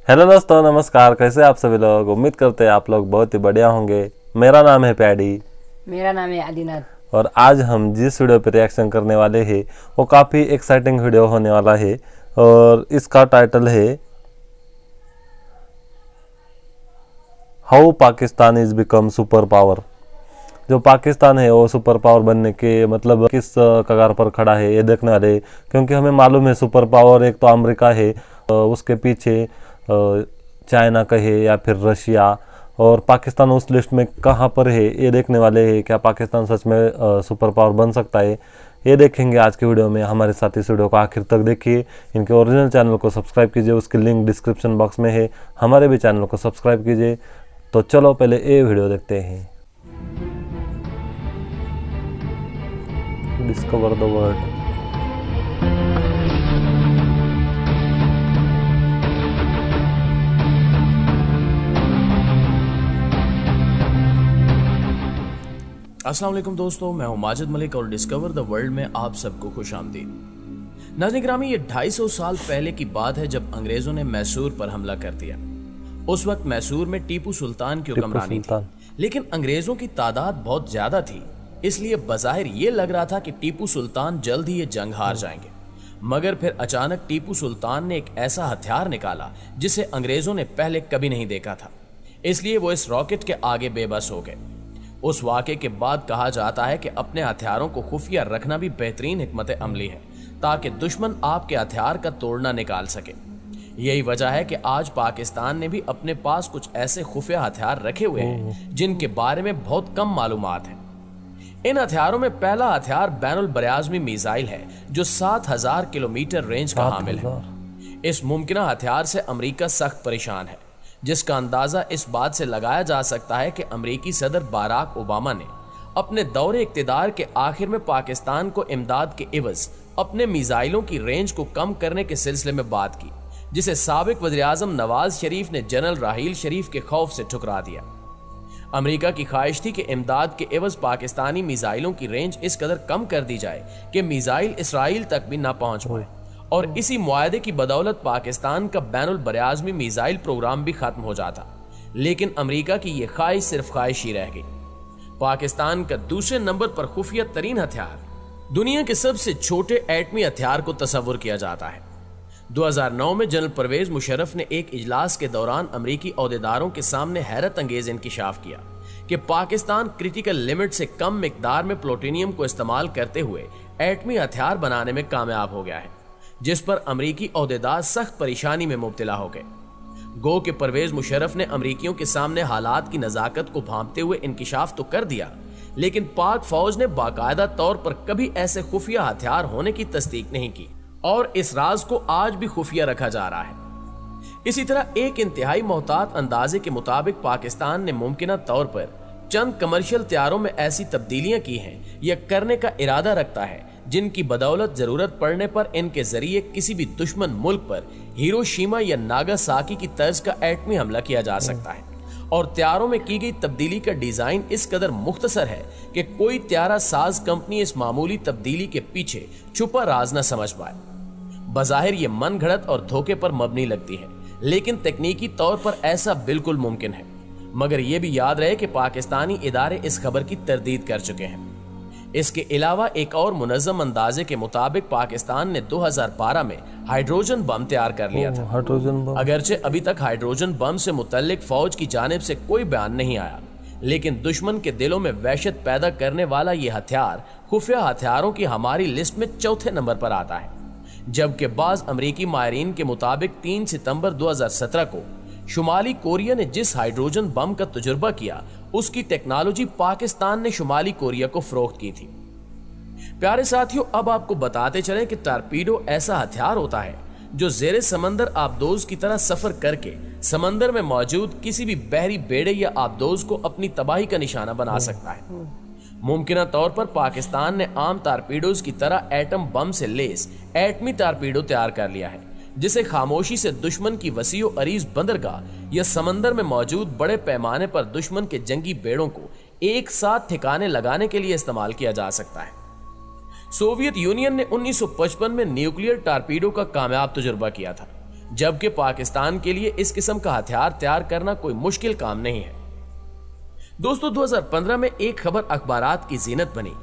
Hello दोस्तों, नमस्कार। कैसे आप सभी लोग? उम्मीद करते हैं आप लोग बहुत ही बढ़िया होंगे। मेरा नाम है पैडी मेरा नाम है आदिनाथ। और आज हम जिस वीडियो पर रिएक्शन करने वाले हैं वो काफ़ी एक्साइटिंग वीडियो होने वाला है और इसका टाइटल है how Pakistan is become super power. जो पाकिस्तान है वो सुपर पावर बनने के मतलब किस कगार पर खड़ा है ये देखने वाले, क्योंकि हमें मालूम है सुपर पावर एक तो अमेरिका है, उसके पीछे चाइना कहे या फिर रशिया, और पाकिस्तान उस लिस्ट में कहाँ पर है ये देखने वाले हैं। क्या पाकिस्तान सच में सुपर पावर बन सकता है, ये देखेंगे आज के वीडियो में। हमारे साथ इस वीडियो को आखिर तक देखिए। इनके ओरिजिनल चैनल को सब्सक्राइब कीजिए, उसकी लिंक डिस्क्रिप्शन बॉक्स में है। हमारे भी चैनल को सब्सक्राइब कीजिए। तो चलो पहले ये वीडियो देखते हैं। Discover the world. अस्सलाम वालेकुम दोस्तों, मैं हूं माजिद मलिक और डिस्कवर द वर्ल्ड में आप सबको खुश आमदीद। नाज़रीन गिरामी, ये 250 साल पहले की बात है जब अंग्रेजों ने मैसूर पर हमला कर दिया। उस वक्त मैसूर में टीपू सुल्तान की हुक्मरानी थी, लेकिन अंग्रेजों की तादाद बहुत ज्यादा थी, इसलिए बज़ाहिर ये लग रहा था कि टीपू सुल्तान जल्द ही ये जंग हार जाएंगे। मगर फिर अचानक टीपू सुल्तान ने एक ऐसा हथियार निकाला जिसे अंग्रेजों ने पहले कभी नहीं देखा था, इसलिए वो इस रॉकेट के आगे बेबस हो गए। उस वाक़े के बाद कहा जाता है कि अपने हथियारों को खुफिया रखना भी बेहतरीन हिकमत अमली है, ताकि दुश्मन आपके हथियार का तोड़ना निकाल सके। यही वजह है कि आज पाकिस्तान ने भी अपने पास कुछ ऐसे खुफिया हथियार रखे हुए हैं जिनके बारे में बहुत कम मालूमात है। इन हथियारों में पहला हथियार बैनुल बरआज़मी मिसाइल है, जो 7000 किलोमीटर रेंज का हामिल है। इस मुमकिना हथियार से अमरीका सख्त परेशान है, जिसका अंदाजा इस बात से लगाया जा सकता है कि अमरीकी सदर बाराक ओबामा ने अपने दौरे इक़्तिदार के आखिर में पाकिस्तान को इमदाद के इवज़ अपने मिसाइलों की रेंज को कम करने के सिलसिले में बात की, जिसे साबिक वज़ीर-ए-आज़म नवाज शरीफ ने जनरल राहील शरीफ के खौफ से ठुकरा दिया। अमरीका की ख्वाहिश थी कि इमदाद के एवज पाकिस्तानी मिसाइलों की रेंज इस कदर कम कर दी जाए कि मिसाइल इसराइल तक भी ना पहुंच पाए, और इसी मुआहदे की बदौलत पाकिस्तान का बैनुल बरआज़मी मिसाइल प्रोग्राम भी खत्म हो जाता। लेकिन अमरीका की यह ख्वाहिश सिर्फ ख्वाहिश ही रह गई। पाकिस्तान का दूसरे नंबर पर खुफिया तरीन हथियार, दुनिया के सबसे छोटे एटमी हथियार को तस्वुर किया जाता है। 2009 में जनरल परवेज मुशर्रफ ने एक इजलास के दौरान अमरीकी ओहदेदारों के सामने हैरत अंगेज इंकिशाफ किया कि पाकिस्तान क्रिटिकल लिमिट से कम मिकदार में प्लूटोनियम को इस्तेमाल करते हुए एटमी हथियार बनाने में कामयाब हो गया है, जिस पर अमरीकी ओहदेदार सख्त परेशानी में मुब्तला हो गए। गो के परवेज मुशर्रफ ने अमरीकियों के सामने हालात की नज़ाकत को भांपते हुए इंकिशाफ तो कर दिया, लेकिन पाक फौज ने बाकायदा तौर पर कभी ऐसे खुफिया हथियार होने की तस्दीक नहीं की, और इस राज को आज भी खुफिया रखा जा रहा है। इसी तरह एक इंतहाई मोहतात अंदाजे के मुताबिक पाकिस्तान ने मुमकिना तौर पर चंद कमर्शियल तैयारों में ऐसी तब्दीलियां की हैं या करने का इरादा रखता है जिनकी बदौलत जरूरत पड़ने पर इनके जरिए किसी भी दुश्मन मुल्क पर हिरोशिमा या नागासाकी की तर्ज का एटमी हमला किया जा सकता है। और तैयारों में की गई तब्दीली का डिजाइन इस कदर मुख्तसर है कि कोई त्यारा साज कंपनी इस मामूली तब्दीली के पीछे छुपा राज न समझ पाए। बज़ाहिर ये मन घड़त और धोखे पर मबनी लगती है, लेकिन तकनीकी तौर पर ऐसा बिल्कुल मुमकिन है। मगर यह भी याद रहे कि पाकिस्तानी इदारे इस खबर की तरदीद कर चुके हैं। इसके अलावा एक और मुनज़्ज़म अंदाजे के मुताबिक पाकिस्तान ने 2012 में हाइड्रोजन बम तैयार कर लिया था। Hydrogen bomb. अगरचे अभी तक हाइड्रोजन बम से मुतल्लिक फौज की जानिब से कोई बयान नहीं आया, लेकिन दुश्मन के दिलों में वहशत पैदा करने वाला यह हथियार खुफिया हथियारों की हमारी लिस्ट में चौथे नंबर पर आता है। जबकि बाज़ अमरीकी माहिरीन के मुताबिक 3 सितंबर 2017 को शुमाली कोरिया ने जिस हाइड्रोजन बम का तजुर्बा किया, उसकी टेक्नोलॉजी पाकिस्तान ने शुमाली कोरिया को फरोख्त की थी। प्यारे साथियों, अब आपको बताते चलें कि टारपीडो ऐसा हथियार होता है जो जेरे समंदर आबदोज की तरह सफर करके समंदर में मौजूद किसी भी बहरी बेड़े या आबदोज को अपनी तबाही का निशाना बना सकता है। मुमकिना तौर पर पाकिस्तान ने आम टारपीडोज की तरह एटम बम से लेस एटमी टारपीडो तैयार कर लिया है, जिसे खामोशी से दुश्मन की वसीओ अरीज बंदरगाह या समंदर में मौजूद बड़े पैमाने पर दुश्मन के जंगी बेड़ों को एक साथ ठिकाने लगाने के लिए इस्तेमाल किया जा सकता है। सोवियत यूनियन ने 1955 में न्यूक्लियर टारपीडो का कामयाब तजुर्बा किया था, जबकि पाकिस्तान के लिए इस किस्म का हथियार तैयार करना कोई मुश्किल काम नहीं है। दोस्तों, 2015 में एक खबर अखबारात की जीनत बनी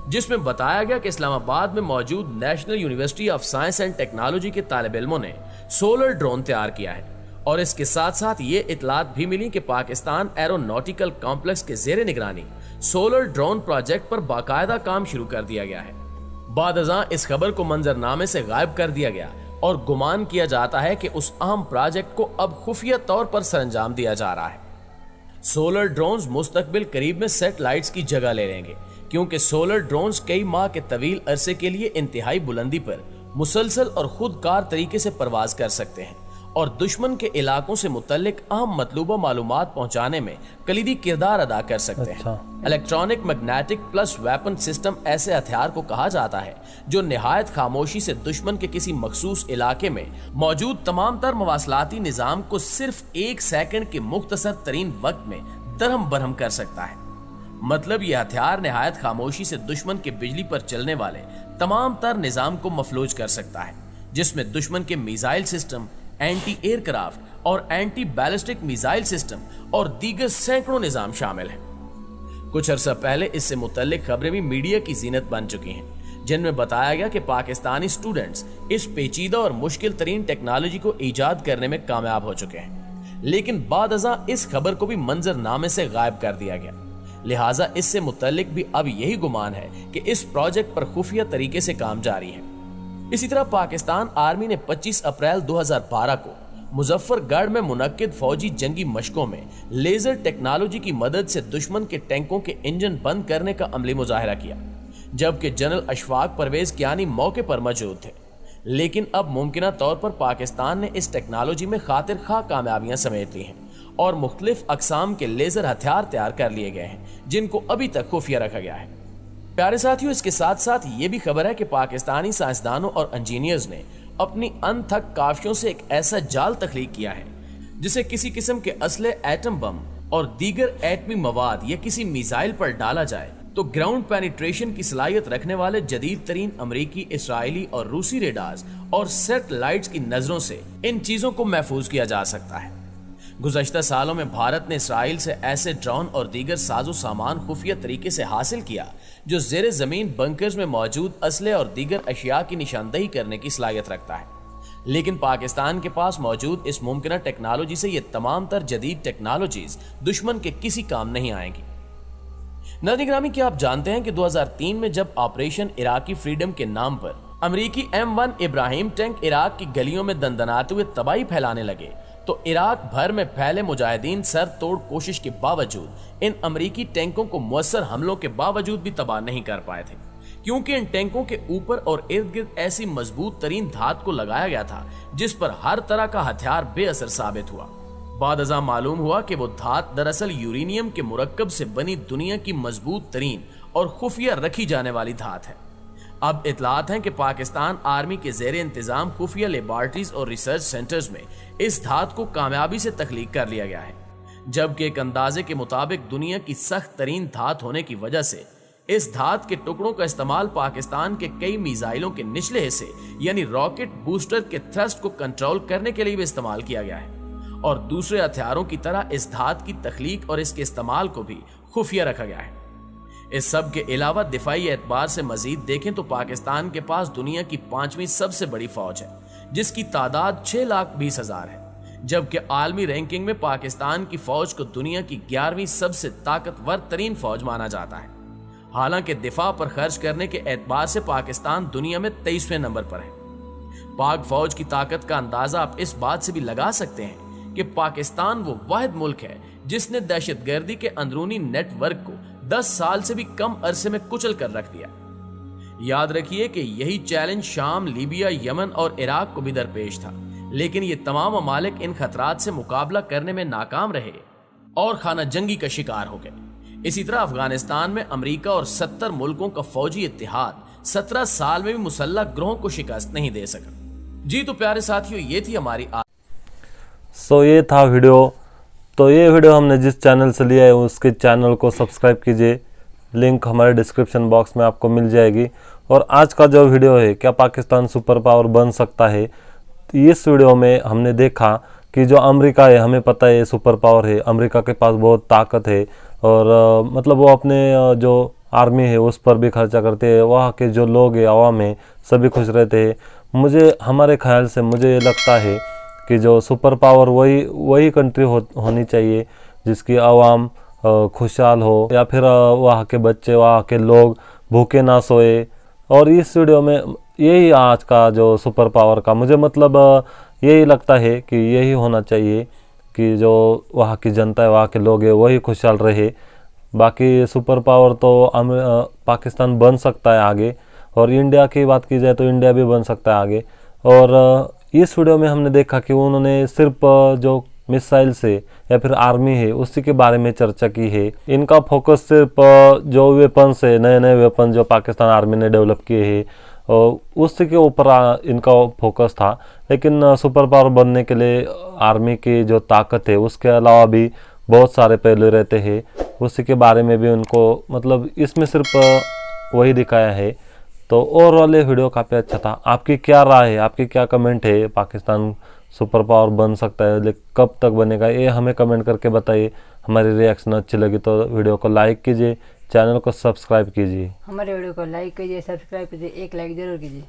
जिसमें बताया गया कि इस्लामाबाद में मौजूद national university of science and technology के तालिब इल्मों ने सोलर ड्रोन तैयार किया है। और इसके साथ साथ ये इतलात भी मिली कि पाकिस्तान एरोनॉटिकल कॉम्प्लेक्स के जेर निगरानी सोलर ड्रोन प्रोजेक्ट पर बाकायदा काम शुरू कर दिया गया है। बादअज़ां इस खबर को मंजरनामे से गायब कर दिया गया और गुमान किया जाता है कि उस अहम प्रोजेक्ट को अब खुफिया तौर पर सरंजाम दिया जा रहा है। सोलर ड्रोन्स मुस्तकबिल करीब में सैटेलाइट्स की जगह ले लेंगे, क्योंकि सोलर ड्रोन्स कई माह के तवील अरसे के लिए इंतहाई बुलंदी पर मुसलसल और खुदकार तरीके से परवाज कर सकते हैं और दुश्मन के इलाकों से मुतल्लिक अहम मतलूबा मालूमात पहुंचाने में कलीदी किरदार अदा कर सकते हैं। Electronic magnetic plus weapon system ऐसे हथियार को कहा जाता है जो निहायत खामोशी से दुश्मन के किसी मखसूस इलाके में मौजूद तमाम तर मवासलाती निजाम को सिर्फ 1 सेकंड के मुख्तसर तरीन वक्त में दरहम बरहम कर सकता है। मतलब यह हथियार निहायत खामोशी से दुश्मन के बिजली पर चलने वाले तमाम तर निजाम को मफलूज कर सकता है, जिसमें दुश्मन के मिसाइल सिस्टम, एंटी एयरक्राफ्ट और एंटी बैलिस्टिक मिसाइल सिस्टम और दीगर सैकड़ों निजाम शामिल हैं। कुछ अरसा पहले इससे मुतल्लिक खबरें भी मीडिया की जीनत बन चुकी हैं, जिनमें बताया गया कि पाकिस्तानी स्टूडेंट्स इस पेचीदा और मुश्किल तरीन टेक्नोलॉजी को ईजाद करने में कामयाब हो चुके हैं, लेकिन बादअज़ां इस खबर को भी मंजरनामे से गायब कर दिया गया। लिहाजा इससे मुतल्लिक भी अब यही गुमान है कि इस प्रोजेक्ट पर खुफिया तरीके से काम जारी है। इसी तरह पाकिस्तान आर्मी ने 25 अप्रैल 2012 को मुजफ्फरगढ़ में मुनक्किद फौजी जंगी मशकों में लेजर टेक्नोलॉजी की मदद से दुश्मन के टैंकों के इंजन बंद करने का अमली मुजाहिरा किया, जबकि जनरल अशफाक परवेज कियानी मौके पर मौजूद थे। लेकिन अब मुमकिना तौर पर पाकिस्तान ने इस टेक्नोलॉजी में खातिर खा कामयाबियां समेट ली हैं और मुख्तलिफ अकसाम के लेजर हथियार तैयार कर लिए गए हैं, जिनको अभी तक खुफिया रखा गया है। प्यारे साथियों, इसके साथ साथ ये भी खबर है कि पाकिस्तानी साइंसदानों और इंजीनियर्स ने अपनी अनथक काफियों से एक ऐसा जाल तख्लीक किया है जिसे किसी किस्म के असले, एटम बम और दीगर एटमी मवाद या किसी मिसाइल पर डाला जाए तो ग्राउंड पेनिट्रेशन की सलाहियत रखने वाले जदीद तरीन अमरीकी, इसराइली और रूसी रेडार्स और सैटेलाइट्स की नजरों से इन चीजों को महफूज किया जा सकता है। गुज़श्ता सालों में भारत ने इसराइल से ऐसे ड्रोन और दीगर साजो सामान खुफिया तरीके से हासिल किया जो ज़ेरे ज़मीन बंकर्स में मौजूद असले और दीगर अशिया की निशानदही करने की सलाहियत रखता है। लेकिन पाकिस्तान के पास मौजूद इस मुमकिना टेक्नोलॉजी से ये तमाम तर जदीद टेक्नोलॉजीज दुश्मन के किसी काम नहीं आएंगी। नाज़रीन, क्या आप जानते हैं कि 2003 में जब ऑपरेशन इराकी फ्रीडम के नाम पर अमरीकी M1 इब्राहिम टैंक इराक की गलियों में दंदनाते हुए तबाही फैलाने लगे तो इराक भर में फैले मुजाहिदीन सर तोड़ कोशिश के बावजूद इन अमरीकी टैंकों को मुअस्सर हमलों के बावजूद भी तबाह नहीं कर पाए थे, क्योंकि इन टैंकों के ऊपर और इर्द गिर्द ऐसी मजबूत तरीन धात को लगाया गया था जिस पर हर तरह का हथियार बेअसर साबित हुआ। बादअज़ां मालूम हुआ कि वो धात दरअसल यूरेनियम के मुरक्कब से बनी दुनिया की मजबूत तरीन और खुफिया रखी जाने वाली धात है। अब इतलात हैं कि पाकिस्तान आर्मी के ज़ेरे इंतजाम खुफिया लेबॉर्ट्रीज और रिसर्च सेंटर्स में इस धात को कामयाबी से तख्लीक कर लिया गया है, जबकि एक अंदाजे के मुताबिक दुनिया की सख्त तरीन धात होने की वजह से इस धात के टुकड़ों का इस्तेमाल पाकिस्तान के कई मिसाइलों के निचले हिस्से यानी रॉकेट बूस्टर के थ्रस्ट को कंट्रोल करने के लिए भी इस्तेमाल किया गया है और दूसरे हथियारों की तरह इस धात की तख्लीक और इसके इस्तेमाल को भी खुफिया रखा गया है। इस सब के अलावा दिफाई एतबार से मजीद देखें तो पाकिस्तान के पास दुनिया की 5वीं सबसे बड़ी फौज है जिसकी तादाद 6,20,000 है, जबकि आलमी रैंकिंग में पाकिस्तान की फौज को दुनिया की 11वीं सबसे ताकतवर तरीन फौज माना जाता है। हालांकि दिफा पर खर्च करने के एतबार से पाकिस्तान दुनिया में 23वें नंबर पर है। पाक फौज की ताकत का अंदाजा आप इस बात से भी लगा सकते हैं कि पाकिस्तान वो वाहिद मुल्क है जिसने दहशतगर्दी के अंदरूनी नेटवर्क को 10 साल से भी कम अरसे में कुचल कर रख दिया। याद रखिए कि यही चैलेंज शाम, लीबिया, यमन और इराक को भी दरपेश था, लेकिन ये तमाम ममालिक इन खतरात से मुकाबला करने में नाकाम रहे और खाना जंगी का शिकार हो गए। इसी तरह अफगानिस्तान में अमेरिका और 70 मुल्कों का फौजी इत्तेहाद 17 साल में भी मुसल्लह ग्रोहों को शिकस्त नहीं दे सका। जी तो प्यारे साथियों, ये थी हमारी ये था वीडियो। तो ये वीडियो हमने जिस चैनल से लिया है उसके चैनल को सब्सक्राइब कीजिए, लिंक हमारे डिस्क्रिप्शन बॉक्स में आपको मिल जाएगी। और आज का जो वीडियो है, क्या पाकिस्तान सुपर पावर बन सकता है, इस वीडियो में हमने देखा कि जो अमेरिका है, हमें पता है सुपर पावर है, अमेरिका के पास बहुत ताकत है और मतलब वो अपने जो आर्मी है उस पर भी खर्चा करते हैं, वहाँ के जो लोग हैं आवाम है सभी खुश रहते हैं। मुझे हमारे ख्याल से मुझे ये लगता है कि जो सुपर पावर वही कंट्री होनी चाहिए जिसकी आवाम खुशहाल हो, या फिर वहाँ के बच्चे, वहाँ के लोग भूखे ना सोए। और इस वीडियो में यही आज का जो सुपर पावर का मुझे मतलब यही लगता है कि यही होना चाहिए कि जो वहाँ की जनता है, वहाँ के लोग हैं, वही खुशहाल रहे। बाकी सुपर पावर तो पाकिस्तान बन सकता है आगे, और इंडिया की बात की जाए तो इंडिया भी बन सकता है आगे। और इस वीडियो में हमने देखा कि उन्होंने सिर्फ जो मिसाइल से या फिर आर्मी है उसी के बारे में चर्चा की है। इनका फोकस सिर्फ जो वेपन्स है, नए नए वेपन जो पाकिस्तान आर्मी ने डेवलप किए हैं उसी के ऊपर इनका फोकस था। लेकिन सुपर पावर बनने के लिए आर्मी की जो ताकत है उसके अलावा भी बहुत सारे पहलू रहते हैं, उसी के बारे में भी उनको मतलब इसमें सिर्फ वही दिखाया है। तो ओवरऑल ये वीडियो काफ़ी अच्छा था। आपकी क्या राय है, आपकी क्या कमेंट है? पाकिस्तान सुपर पावर बन सकता है, लेकिन कब तक बनेगा ये हमें कमेंट करके बताइए। हमारी रिएक्शन अच्छी लगी तो वीडियो को लाइक कीजिए, चैनल को सब्सक्राइब कीजिए। हमारे वीडियो को लाइक कीजिए, सब्सक्राइब कीजिए, एक लाइक जरूर कीजिए।